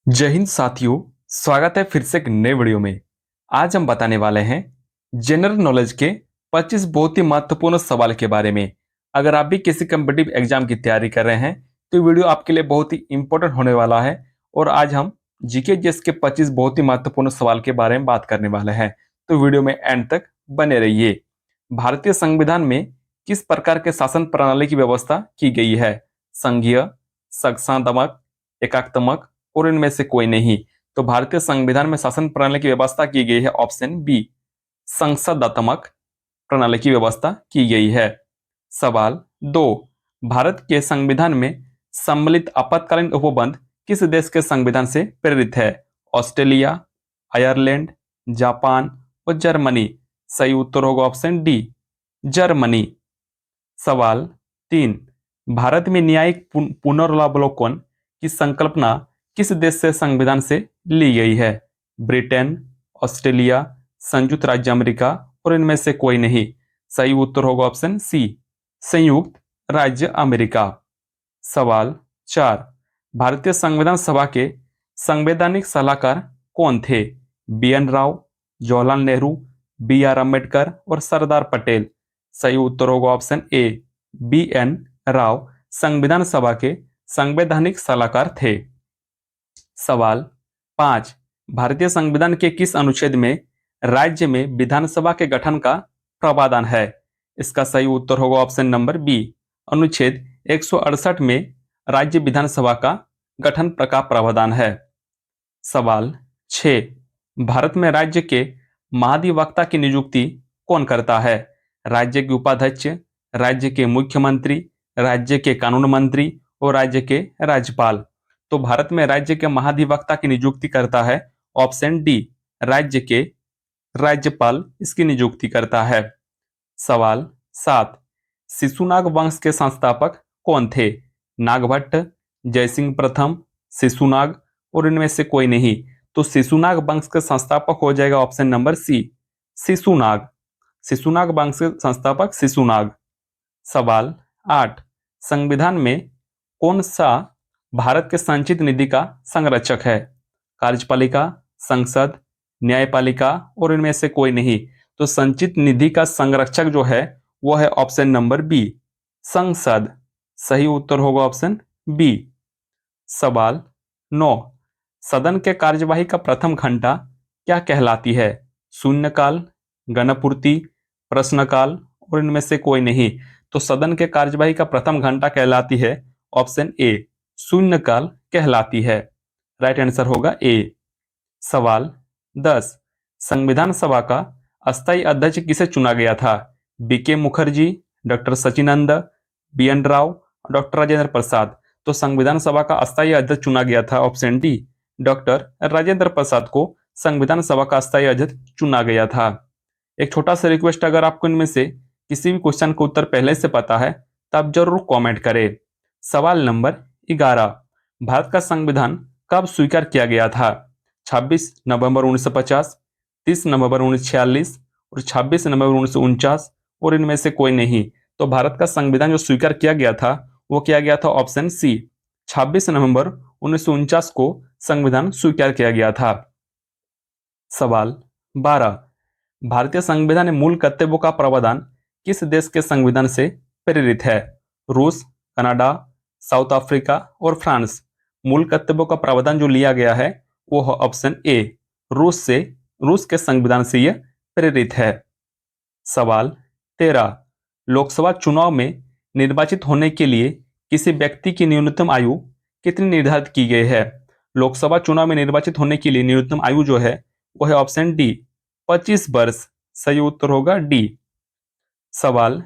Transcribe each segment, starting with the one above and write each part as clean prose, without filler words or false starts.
जय हिंद साथियों। स्वागत है फिर से एक नए वीडियो में। आज हम बताने वाले हैं जनरल नॉलेज के 25 बहुत ही महत्वपूर्ण सवाल के बारे में। अगर आप भी किसी कम्पिटिटिव एग्जाम की तैयारी कर रहे हैं तो ये वीडियो आपके लिए बहुत ही इंपॉर्टेंट होने वाला है। और आज हम जीके जीएस के 25 बहुत ही महत्वपूर्ण सवाल के बारे में बात करने वाले हैं, तो वीडियो में एंड तक बने रहिए। भारतीय संविधान में किस प्रकार के शासन प्रणाली की व्यवस्था की गई है? संघीय, संस्थात्मक, एकात्मक और इनमें से कोई नहीं। तो भारतीय संविधान में शासन प्रणाली की व्यवस्था की गई है ऑप्शन बी, संसदात्मक प्रणाली की व्यवस्था की गई है। सवाल 2, भारत के संविधान में सम्मिलित आपातकालीन उपबंध किस देश के संविधान से प्रेरित है? ऑस्ट्रेलिया, आयरलैंड, जापान और जर्मनी। सही उत्तर होगा ऑप्शन डी, जर्मनी। सवाल 3, भारत में न्यायिक पुनर्वलोकन की संकल्पना किस देश से संविधान से ली गई है? ब्रिटेन, ऑस्ट्रेलिया, संयुक्त राज्य अमेरिका और इनमें से कोई नहीं। सही उत्तर होगा ऑप्शन सी, संयुक्त राज्य अमेरिका। सवाल 4, भारतीय संविधान सभा के संवैधानिक सलाहकार कौन थे? B N Rao, Jawaharlal Nehru, B R Ambedkar और सरदार पटेल। सही उत्तर होगा option A, B N Rao संविधान सभा के संवैधानिक सलाहकार थे। सवाल 5, भारतीय संविधान के किस अनुच्छेद में राज्य में विधानसभा के गठन का प्रावधान है? इसका सही उत्तर होगा ऑप्शन नंबर बी, अनुच्छेद 168 में राज्य विधानसभा का गठन का प्रावधान है। सवाल 6, भारत में राज्य के महाधिवक्ता की नियुक्ति कौन करता है? राज्य के उपाध्यक्ष, राज्य के मुख्यमंत्री, राज्य के कानून मंत्री और राज्य के राज्यपाल। तो भारत में राज्य के महाधिवक्ता की नियुक्ति करता है ऑप्शन डी, राज्य के राज्यपाल इसकी नियुक्ति करता है। सवाल 7, शिशुनाग वंश के संस्थापक कौन थे? नागभट्ट, जयसिंह प्रथम, शिशुनाग और इनमें से कोई नहीं। तो शिशुनाग वंश के संस्थापक हो जाएगा option number C, Shishunaga. Shishunaga वंश के संस्थापक शिशुनाग। सवाल 8, संविधान में कौन सा भारत के संचित निधि का संरक्षक है? कार्यपालिका, संसद, न्यायपालिका और इनमें से कोई नहीं। तो संचित निधि का संरक्षक जो है वो है ऑप्शन नंबर बी, संसद। सही उत्तर होगा ऑप्शन बी। सवाल 9, सदन के कार्यवाही का प्रथम घंटा क्या कहलाती है? शून्यकाल, गणपूर्ति, प्रश्नकाल और इनमें से कोई नहीं। तो सदन के कार्यवाही का प्रथम घंटा कहलाती है ऑप्शन ए, शून्यकाल कहलाती है। राइट आंसर होगा ए। सवाल 10, संविधान सभा का अस्थायी अध्यक्ष किसे चुना गया था? B K Mukherjee, doctor Sachinand, B N Rao, doctor Rajendra Prasad. तो संविधान सभा का अस्थायी अध्यक्ष चुना गया था option D, doctor Rajendra Prasad को संविधान सभा का अस्थायी अध्यक्ष चुना गया था। एक छोटा सा रिक्वेस्ट, अगर आपको इनमें से किसी भी क्वेश्चन का उत्तर पहले से पता है तो आप जरूर कमेंट करें। सवाल नंबर 11, भारत का संविधान कब स्वीकार किया गया था? 26 नवंबर 1950, 30 नवंबर 1946 और 26 नवंबर 1949 और इनमें से कोई नहीं। तो भारत का संविधान जो स्वीकार किया गया था वो किया गया था ऑप्शन सी, 26 नवंबर 1949 को संविधान स्वीकार किया गया था। सवाल 12, भारतीय संविधान में मूल कर्तव्यों का प्रावधान किस देश के संविधान से प्रेरित है? रूस, कनाडा, साउथ अफ्रीका और फ्रांस। मूल कर्तव्यों का प्रावधान जो लिया गया है वो है ऑप्शन ए, रूस के संविधान से यह प्रेरित है। सवाल 13, लोकसभा चुनाव में निर्वाचित होने के लिए किसी व्यक्ति की न्यूनतम आयु कितनी निर्धारित की गई है? लोकसभा चुनाव में निर्वाचित होने के लिए न्यूनतम आयु जो है वो है ऑप्शन डी, 25 वर्ष। सही उत्तर होगा डी। सवाल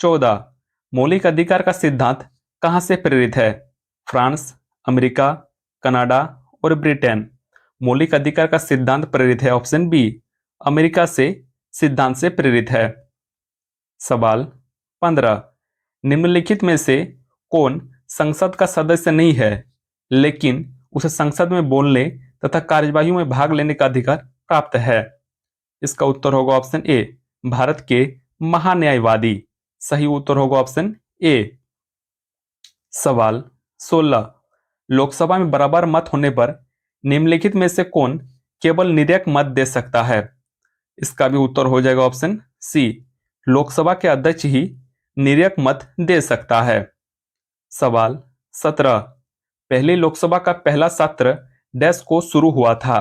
14, मौलिक अधिकार का सिद्धांत कहां से प्रेरित है? फ्रांस, अमेरिका, कनाडा और ब्रिटेन। मौलिक अधिकार का सिद्धांत प्रेरित है ऑप्शन बी, अमेरिका से सिद्धांत से प्रेरित है। सवाल 15, निम्नलिखित में से कौन संसद का सदस्य नहीं है लेकिन उसे संसद में बोलने तथा कार्यवाही में भाग लेने का अधिकार प्राप्त है? इसका उत्तर होगा ऑप्शन ए, भारत के महान्यायवादी। सही उत्तर होगा ऑप्शन ए। सवाल 16, लोकसभा में बराबर मत होने पर निम्नलिखित में से कौन केवल निर्णायक मत दे सकता है? इसका भी उत्तर हो जाएगा ऑप्शन सी, लोकसभा के अध्यक्ष ही निर्णायक मत दे सकता है। सवाल 17, पहली लोकसभा का पहला सत्र डैश को शुरू हुआ था?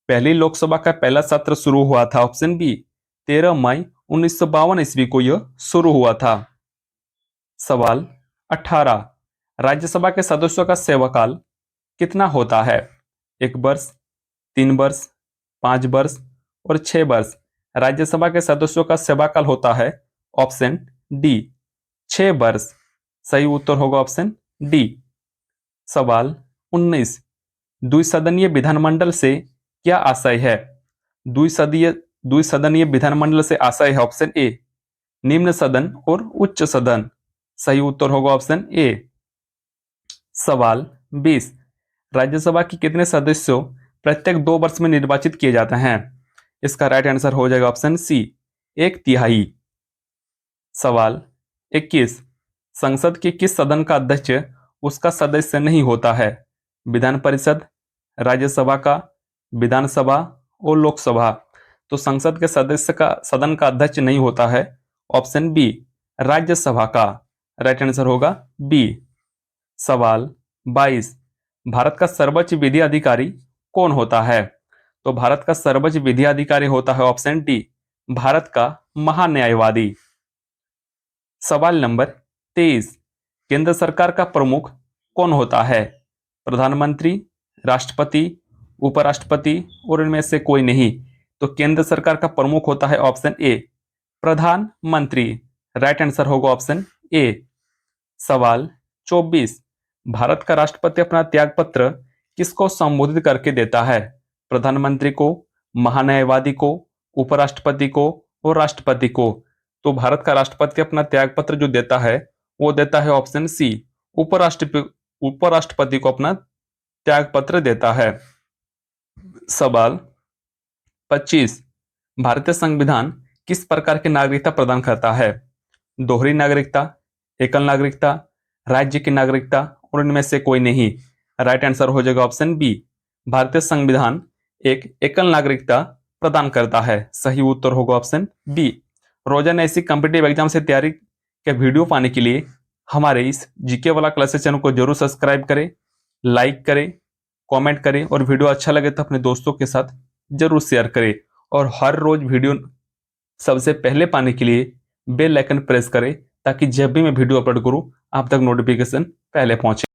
पहली लोकसभा का पहला सत्र शुरू हुआ था ऑप्शन बी, 13 मई 1952 ईस्वी को यह शुरू हुआ था। सवाल 18, राज्यसभा के सदस्यों का सेवाकाल कितना होता है? 1 वर्ष, 3 वर्ष, 5 वर्ष और 6 वर्ष। राज्यसभा के सदस्यों का सेवाकाल होता है ऑप्शन डी, 6 वर्ष। सही उत्तर होगा ऑप्शन डी। सवाल 19, द्विसदनीय विधानमंडल से क्या आशय है? द्विसदनीय विधानमंडल से आशय है ऑप्शन ए, निम्न सदन और उच्च सदन। सही उत्तर होगा ऑप्शन ए। सवाल 20, राज्यसभा के कितने सदस्यों प्रत्येक 2 वर्ष में निर्वाचित किए जाते हैं? इसका राइट आंसर हो जाएगा ऑप्शन सी, 1/3। सवाल 21, संसद के किस सदन का अध्यक्ष उसका सदस्य नहीं होता है? विधान परिषद, राज्यसभा का, विधानसभा और लोकसभा। तो संसद के सदस्य का सदन का अध्यक्ष नहीं होता है ऑप्शन बी, राज्यसभा का। राइट आंसर होगा बी। सवाल 22, भारत का सर्वोच्च विधि अधिकारी कौन होता है? तो भारत का सर्वोच्च विधि अधिकारी होता है ऑप्शन डी, भारत का महान्यायवादी। सवाल नंबर 23, केंद्र सरकार का प्रमुख कौन होता है? प्रधानमंत्री, राष्ट्रपति, उपराष्ट्रपति और इनमें से कोई नहीं। तो केंद्र सरकार का प्रमुख होता है ऑप्शन ए, प्रधानमंत्री। राइट आंसर होगा ऑप्शन ए। सवाल 24, भारत का राष्ट्रपति अपना त्यागपत्र किसको संबोधित करके देता है? प्रधानमंत्री को, महान्यायवादी को, उपराष्ट्रपति को और राष्ट्रपति को। तो भारत का राष्ट्रपति अपना त्यागपत्र जो देता है वो देता है ऑप्शन सी, उपराष्ट्रपति को अपना त्यागपत्र देता है। सवाल 25, भारतीय संविधान किस प्रकार की नागरिकता प्रदान करता है? दोहरी नागरिकता, एकल नागरिकता, राज्य की नागरिकता और इनमें से कोई नहीं। राइट आंसर हो जाएगा ऑप्शन बी, भारतीय संविधान एक एकल नागरिकता प्रदान करता है। सही उत्तर होगा ऑप्शन बी। रोजाना ऐसी कॉम्पिटिटिव एग्जाम से तैयारी के वीडियो पाने के लिए हमारे इस जीके वाला क्लासेस चैनल को जरूर सब्सक्राइब करें, लाइक करें, कमेंट करें और वीडियो अच्छा लगे तो अपने दोस्तों के साथ जरूर शेयर करें। और हर रोज वीडियो सबसे पहले पाने के लिए बेल आइकन प्रेस करें ताकि जब भी मैं वीडियो अपलोड करूं आप तक नोटिफिकेशन पहले पहुंचे।